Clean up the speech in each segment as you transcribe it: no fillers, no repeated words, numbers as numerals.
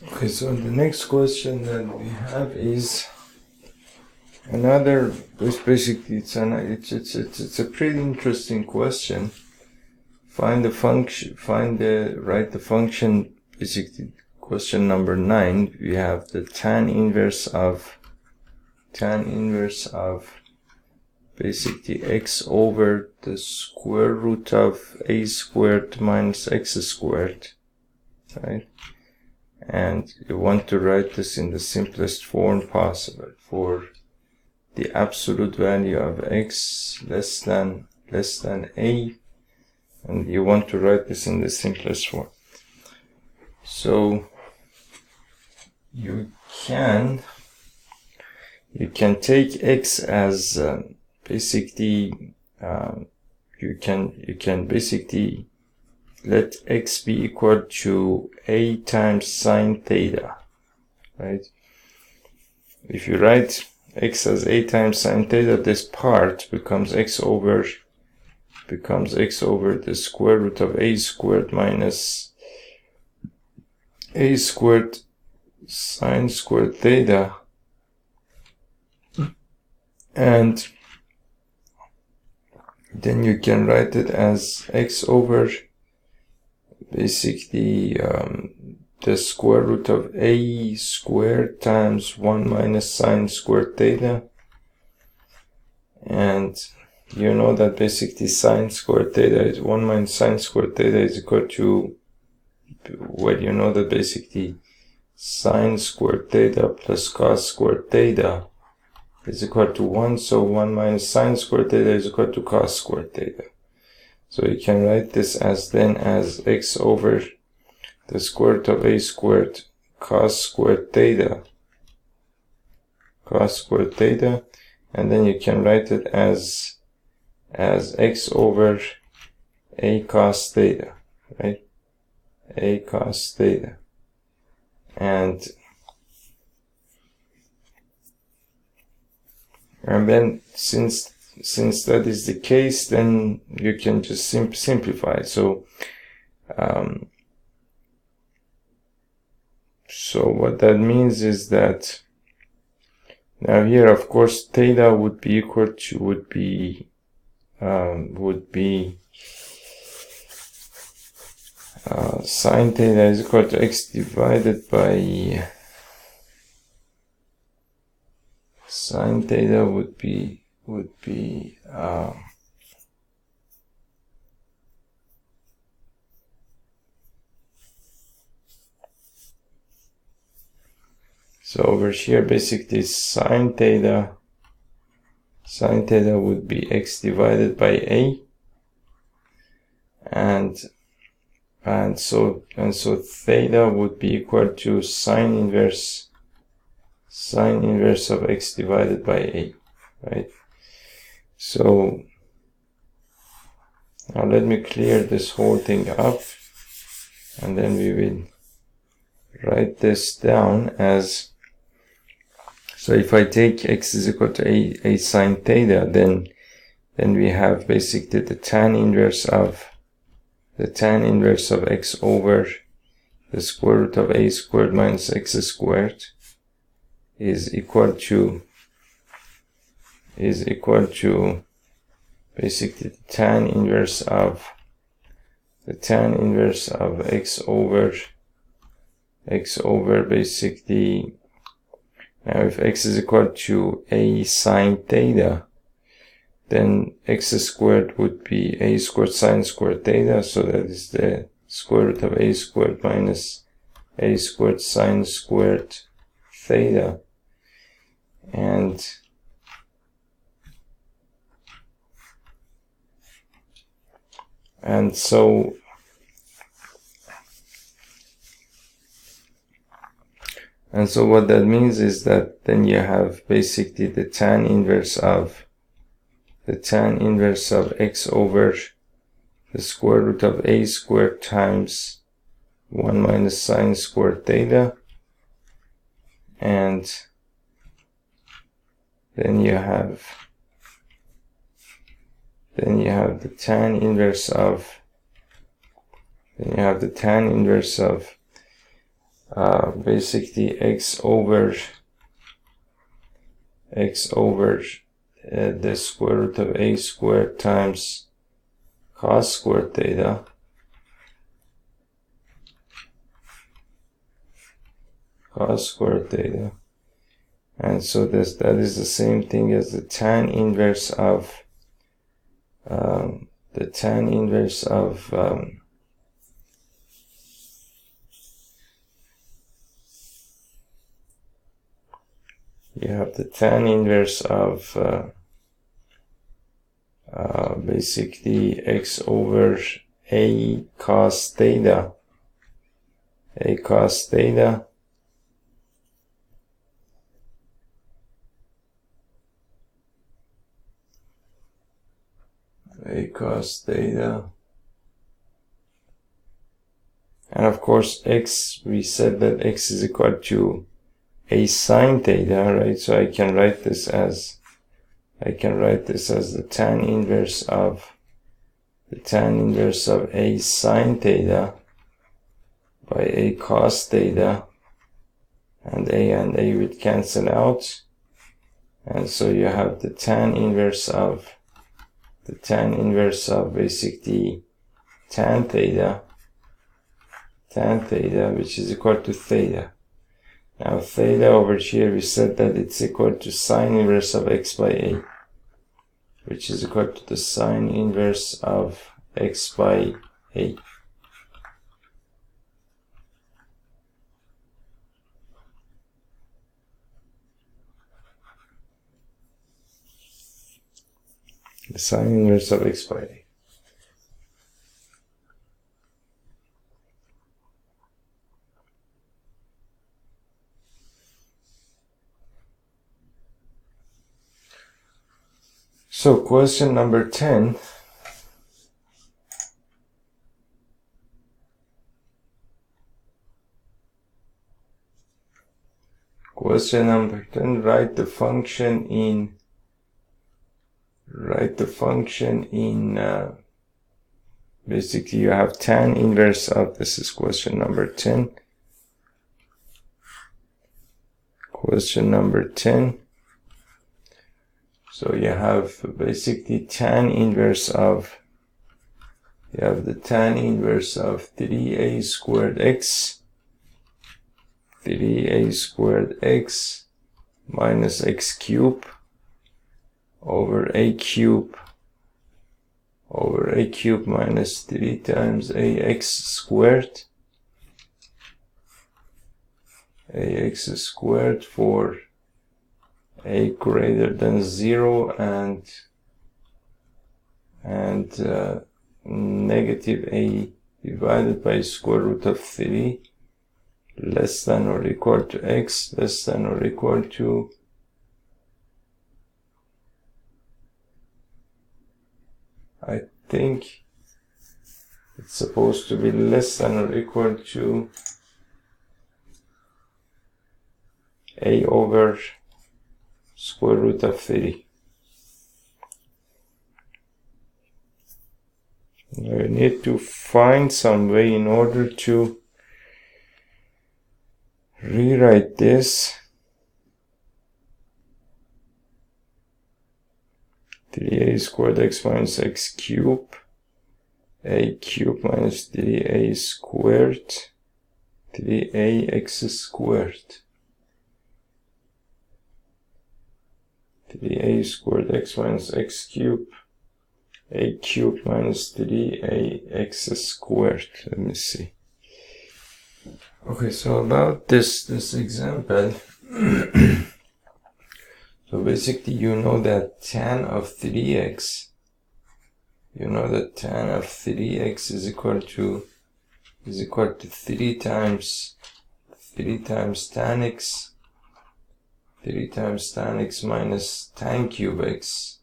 Okay, so the next question that we have is another. Basically, it's a pretty interesting question. Find the function. Write the function. Basically, question number 9. We have the tan inverse of basically x over the square root of a squared minus x squared, right? And you want to write this in the simplest form possible for the absolute value of x less than a, and you want to write this in the simplest form. So you can take x as basically you can basically let x be equal to a times sine theta, right? If you write x as a times sine theta, this part becomes x over the square root of a squared minus a squared sine squared theta, and then you can write it as x over basically the square root of a squared times 1 minus sine squared theta. And you know that basically sine squared theta is 1 minus sine squared theta is equal to, well, you know that basically sine squared theta plus cos squared theta is equal to 1, so 1 minus sine squared theta is equal to cos squared theta. So you can write this as then as x over the square root of a squared cos squared theta, and then you can write it as x over a cos theta, right? A cos theta. And then since that is the case, then you can just simplify. So so what that means is that now here, of course, theta would be equal to sine theta is equal to x divided by sine theta would be so over here basically sine theta would be x divided by a, and so theta would be equal to sine inverse of x divided by a, right? So now let me clear this whole thing up, and then we will write this down as, so if I take x is equal to a sine theta, then we have basically the tan inverse of x over the square root of a squared minus x squared is equal to basically the tan inverse of x over basically, now if x is equal to a sine theta, then x squared would be a squared sine squared theta, so that is the square root of a squared minus a squared sine squared theta. And so what that means is that then you have basically the tan inverse of x over the square root of a squared times 1 minus sine squared theta, and then you have the tan inverse of basically x over the square root of a squared times cos squared theta and so that is the same thing as the tan inverse of you have the tan inverse of basically x over a cos theta cos theta and of course x, we said that x is equal to a sine theta, right? So I can write this as the tan inverse of a sine theta by a cos theta, and a would cancel out, and so you have the tan inverse of basically tan theta, which is equal to theta. Now theta over here, we said that it's equal to sine inverse of x by a, which is equal to the sine inverse of x by a. The sine inverse of x by a. So question number 10. Question number 10, write the function in basically you have tan inverse of, this is question number 10. Question number 10. So you have basically tan inverse of, you have the tan inverse of 3a squared x, minus x cubed over a cube minus 3 times ax squared for a greater than 0 and negative a divided by square root of 3 less than or equal to x less than or equal to I think it's supposed to be less than or equal to a over square root of 3. I need to find some way in order to rewrite this. 3a squared x minus x cubed, a cubed minus 3a squared, 3ax squared. 3a squared x minus x cubed, a cubed minus 3ax squared. Let me see. Okay, so about this example, so basically you know that tan of 3x, is equal to 3 times tan x, minus tan cube x,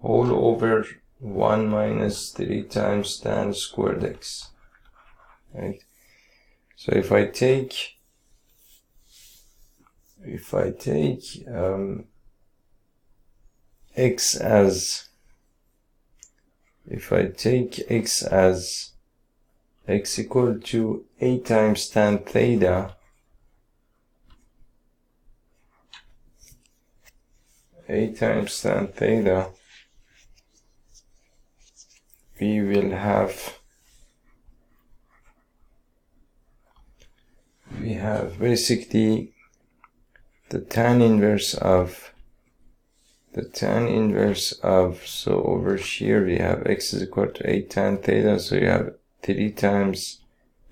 whole over 1 minus 3 times tan squared x, right? So if I take x as x equal to a times tan theta, we will have basically the tan inverse of so over here we have x is equal to a tan theta, so you have 3 times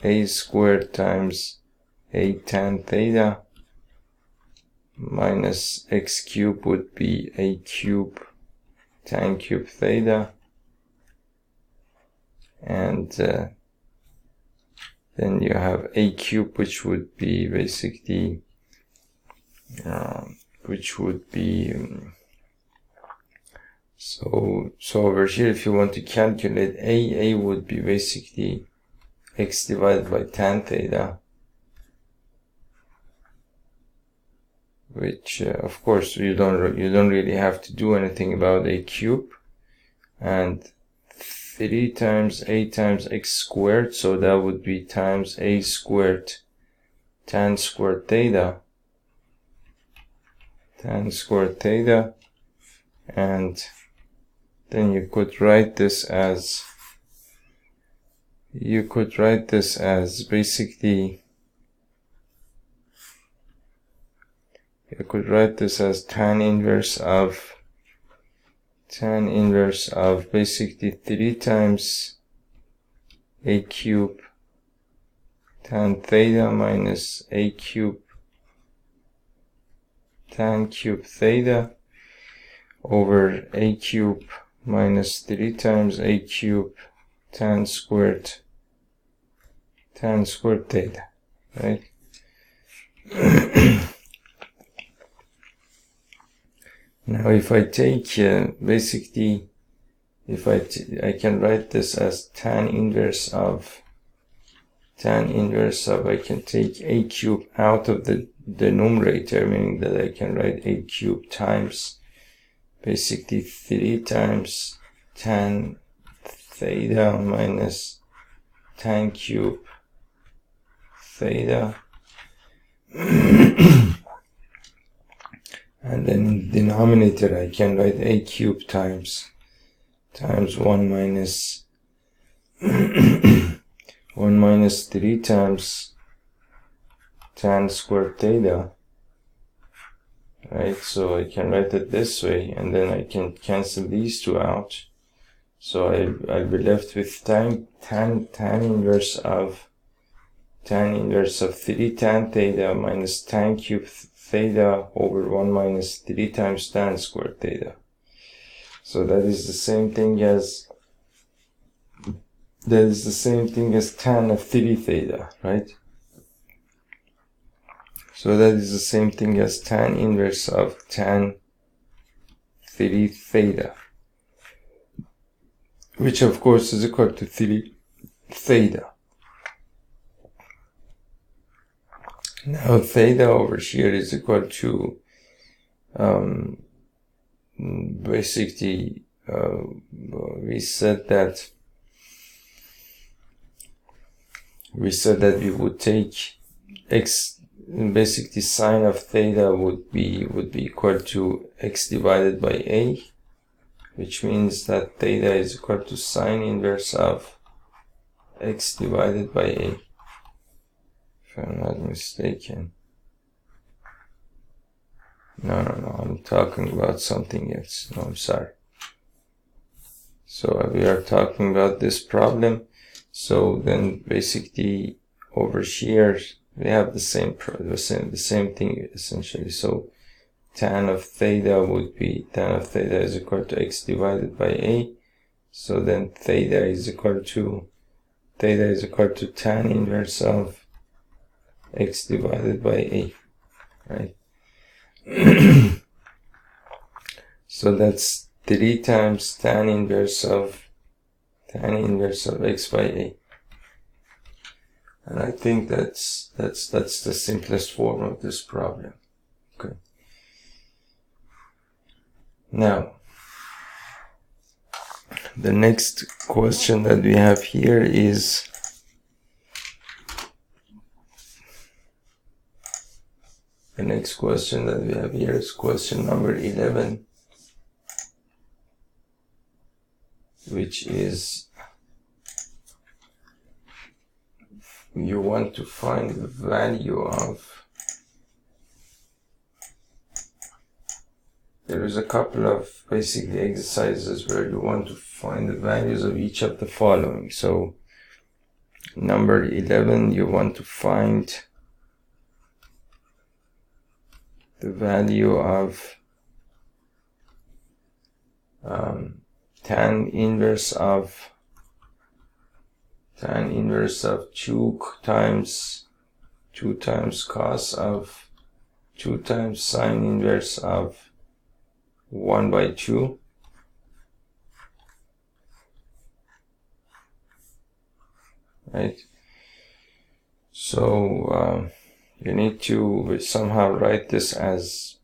a squared times a tan theta minus x cubed would be a cube tan cube theta, and then you have a cube, which would be basically so over here if you want to calculate a would be basically x divided by tan theta, which of course you don't really have to do anything about a cube, and 3 times a times x squared, so that would be times a squared tan squared theta, and then you could write this as basically tan inverse of basically 3 times a cube tan theta minus a cube tan cube theta over a cube minus 3 times a cube tan squared theta, right? Now if I take basically I can write this as tan inverse of I can take a cube out of the numerator, meaning that I can write a cube times basically 3 times tan theta minus tan cube theta and then in the denominator I can write a cube times 1 minus 3 times tan squared theta, right? So I can write it this way, and then I can cancel these two out, so I'll be left with tan inverse of 3 tan theta minus tan cube theta over 1 minus 3 times tan squared theta. So that is the same thing as tan of 3 theta, right? So that is the same thing as tan inverse of tan 3 theta, which of course is equal to 3 theta. Now theta over here is equal to basically we said that we would take x, basically sine of theta would be equal to x divided by a, which means that theta is equal to sine inverse of x divided by a, if I'm not mistaken. No, I'm talking about something else. No, I'm sorry. So we are talking about this problem. So then basically over here we have the same thing essentially. So tan of theta is equal to x divided by a. So then theta is equal to tan inverse of x divided by a, right? So that's 3 times tan inverse of x by a, and I think that's the simplest form of this problem. Okay. Now the next question that we have here is The next question that we have here is question number 11, which is you want to find the value of, there is a couple of basically exercises where you want to find the values of each of the following. So number 11, you want to find the value of tan inverse of 2 times cos of 2 times sine inverse of 1 by 2. Right? So you need to somehow write this as,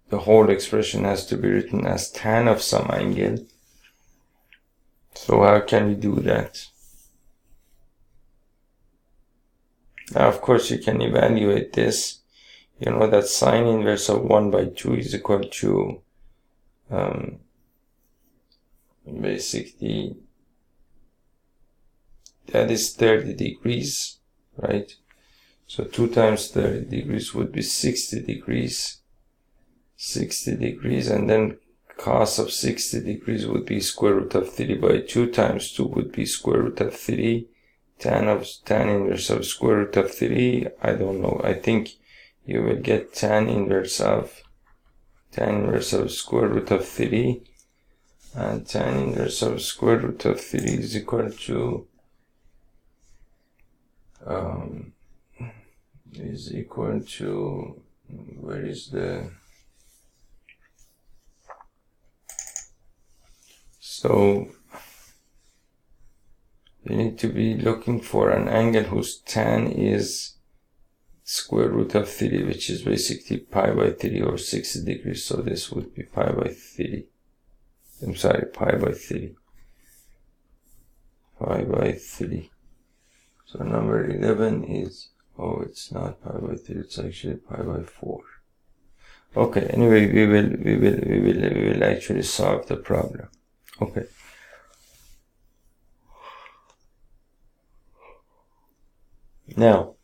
the whole expression has to be written as tan of some angle. So how can we do that? Now, of course, you can evaluate this. You know that sine inverse of 1 by 2 is equal to basically, that is 30 degrees, right? So 2 times 30 degrees would be 60 degrees. 60 degrees, and then cos of 60 degrees would be square root of 3 by 2 times 2 would be square root of 3. Tan inverse of square root of 3, I don't know. I think you will get tan inverse of square root of 3, and tan inverse of square root of 3 is equal to where is the, so you need to be looking for an angle whose tan is square root of 3, which is basically pi by 3 or 60 degrees. So this would be pi by 3. I'm sorry, pi by 3. Pi by 3. So number 11 is, oh, it's not pi by 3, it's actually pi by 4. Okay, anyway, we will actually solve the problem. Okay. Now,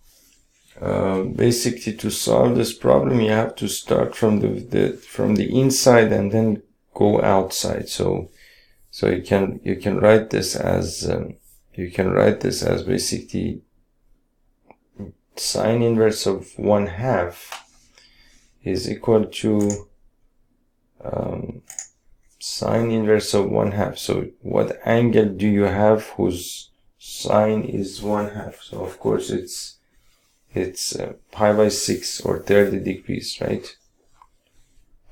basically, to solve this problem, you have to start from the inside and then go outside. So you can write this as basically sine inverse of 1/2 is equal to sine inverse of 1/2. So what angle do you have whose sine is 1/2? So of course it's pi by 6 or 30 degrees, right?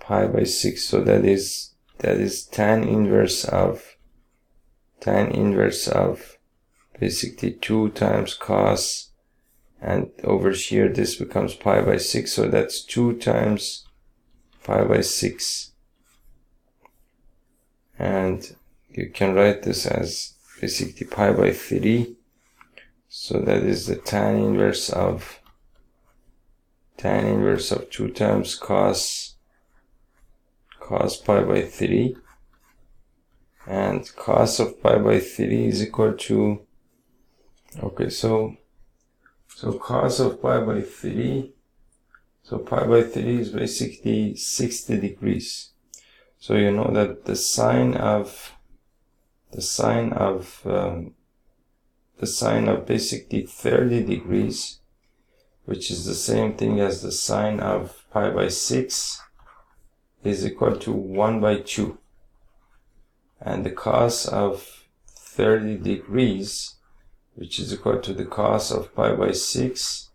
Pi by 6. So that is tan inverse of basically 2 times cos, and over here this becomes pi by 6. So that's 2 times pi by 6. And you can write this as basically pi by 3. So that is the tan inverse of 2 times cos pi by 3. And cos of pi by 3 is equal to, okay, so cos of pi by 3, so pi by 3 is basically 60 degrees. So you know that the sine of basically 30 degrees, which is the same thing as the sine of pi by 6, is equal to 1 by 2. And the cos of 30 degrees, which is equal to the cos of pi by 6,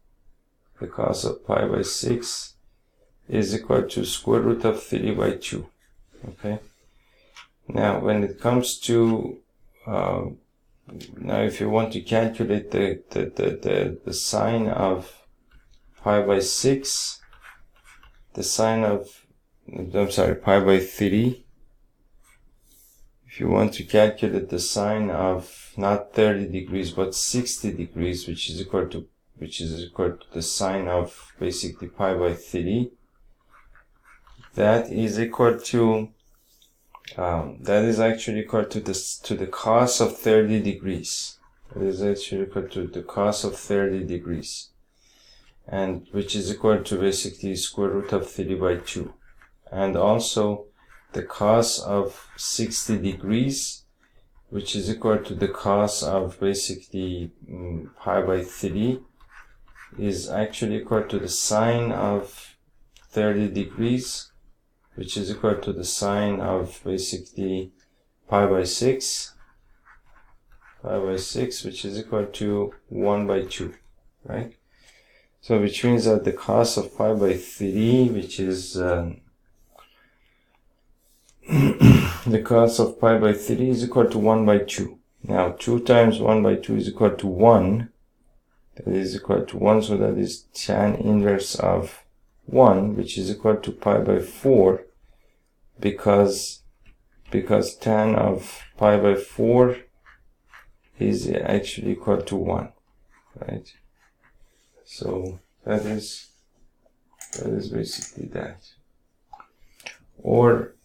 the cos of pi by 6 is equal to square root of 3 by 2. Okay. Now, when it comes to now, if you want to calculate the sine of pi by 6, the sine of, I'm sorry, pi by 3, if you want to calculate the sine of not 30 degrees but 60 degrees, which is equal to which is equal to the sine of basically pi by 3, that is equal to that is actually equal to the cos of 30 degrees. That is actually equal to the cos of 30 degrees, and which is equal to basically square root of 3 by 2. And also the cos of 60 degrees, which is equal to the cos of basically pi by 3, is actually equal to the sine of 30 degrees, which is equal to the sine of basically pi by 6, which is equal to 1 by 2, right? So which means that the cos of pi by 3, which is the cos of pi by 3 is equal to 1 by 2. Now 2 times 1 by 2 is equal to 1. That is equal to 1, so that is tan inverse of 1, which is equal to pi by 4, because tan of pi by 4 is actually equal to 1, right? So that is basically that. Or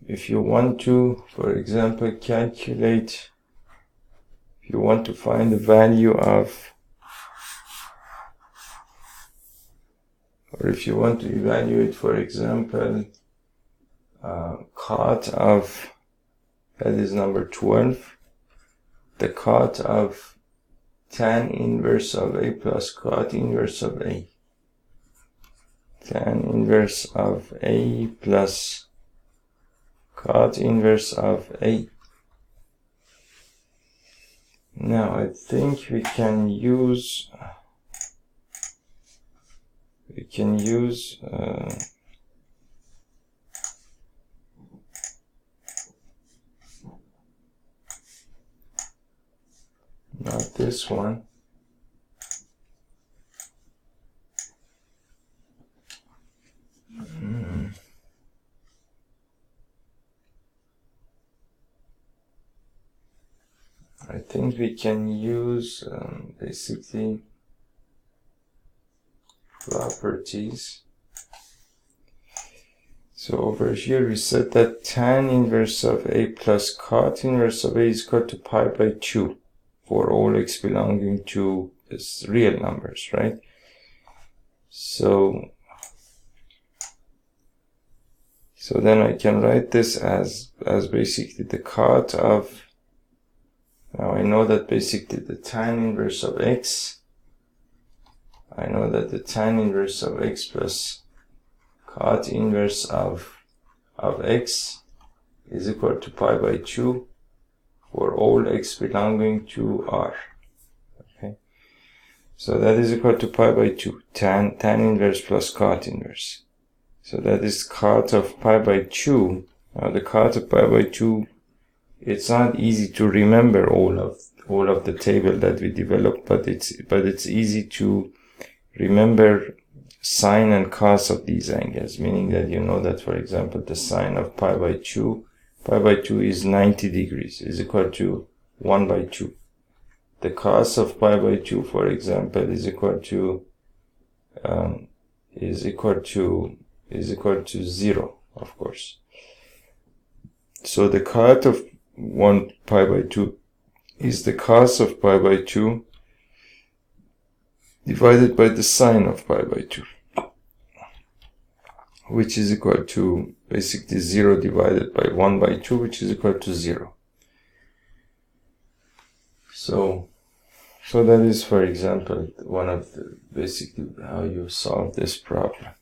if you want to, for example, calculate, if you want to find the value of, or if you want to evaluate, for example, cot of, that is number 12, the cot of tan inverse of A plus cot inverse of A. Tan inverse of A plus cot inverse of A. Now I think we can use not this one. I think we can use basically properties. So over here we said that tan inverse of A plus cot inverse of A is equal to pi by 2 for all x belonging to real numbers, right? So then I can write this as basically the cot of, now I know that basically the tan inverse of x, I know that the tan inverse of x plus cot inverse of x is equal to pi by 2 for all x belonging to R. Okay, so that is equal to pi by 2, tan inverse plus cot inverse. So that is cot of pi by 2. Now the cot of pi by 2, it's not easy to remember all of the table that we developed, but it's easy to remember sine and cos of these angles, meaning that you know that, for example, the sine of pi by 2 is 90 degrees, is equal to 1 by 2. The cos of pi by 2, for example, is equal to 0, of course. So the cot of 1 pi by 2 is the cos of pi by 2 divided by the sine of pi by 2, which is equal to basically 0 divided by 1 by 2, which is equal to 0. So that is, for example, one of the basically how you solve this problem.